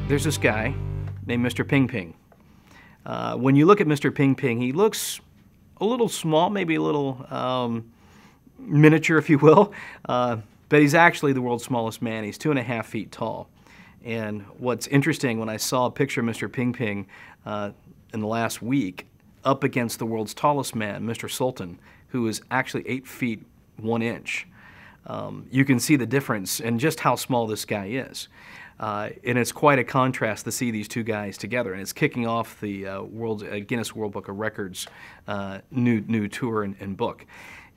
There's this guy named Mr. Ping Ping. When you look at Mr. Ping Ping, he looks a little small, maybe a little miniature, if you will, but he's actually the world's smallest man. He's 2.5 feet tall. And what's interesting, when I saw a picture of Mr. Ping Ping in the last week up against the world's tallest man, Mr. Sultan, who is actually 8 feet 1 inch, you can see the difference in just how small this guy is. And it's quite a contrast to see these two guys together, and it's kicking off the Guinness World Book of Records new tour and book.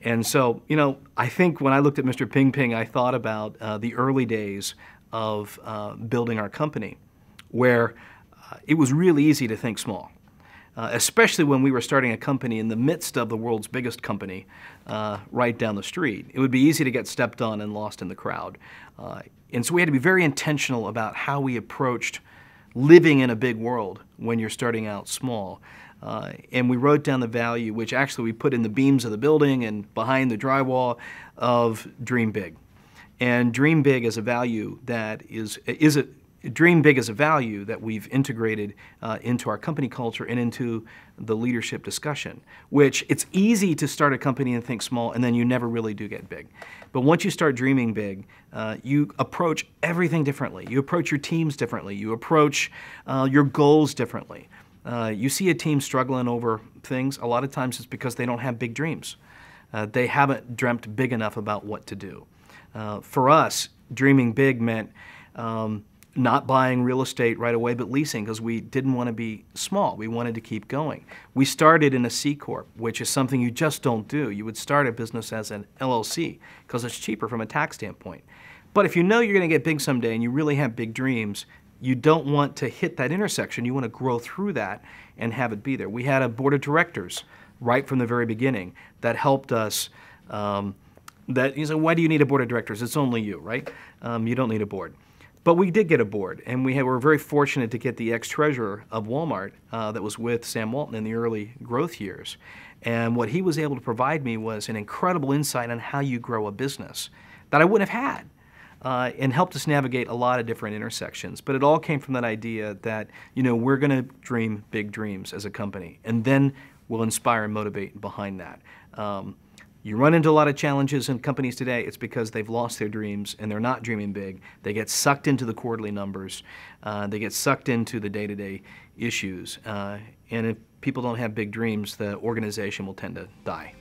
And so, you know, I think when I looked at Mr. Ping Ping, I thought about the early days of building our company, where it was really easy to think small, especially when we were starting a company in the midst of the world's biggest company right down the street. It would be easy to get stepped on and lost in the crowd. And so we had to be very intentional about how we approached living in a big world when you're starting out small. And we wrote down the value, which actually we put in the beams of the building and behind the drywall, of dream big. And dream big is a value that dream big is a value that we've integrated into our company culture and into the leadership discussion, which it's easy to start a company and think small, and then you never really do get big. But once you start dreaming big, you approach everything differently. You approach your teams differently. You approach your goals differently. You see a team struggling over things, a lot of times it's because they don't have big dreams. They haven't dreamt big enough about what to do. For us, dreaming big meant not buying real estate right away, but leasing, because we didn't want to be small. We wanted to keep going. We started in a C Corp, which is something you just don't do. You would start a business as an LLC because it's cheaper from a tax standpoint. But if you know you're going to get big someday and you really have big dreams, you don't want to hit that intersection. You want to grow through that and have it be there. We had a board of directors right from the very beginning that helped us. You say, why do you need a board of directors? It's only you, right? You don't need a board. But we did get a board, and we were very fortunate to get the ex-treasurer of Walmart that was with Sam Walton in the early growth years. And what he was able to provide me was an incredible insight on how you grow a business that I wouldn't have had, and helped us navigate a lot of different intersections. But it all came from that idea that, you know, we're going to dream big dreams as a company, and then we'll inspire and motivate behind that. You run into a lot of challenges in companies today, it's because they've lost their dreams and they're not dreaming big. They get sucked into the quarterly numbers. They get sucked into the day-to-day issues. And if people don't have big dreams, the organization will tend to die.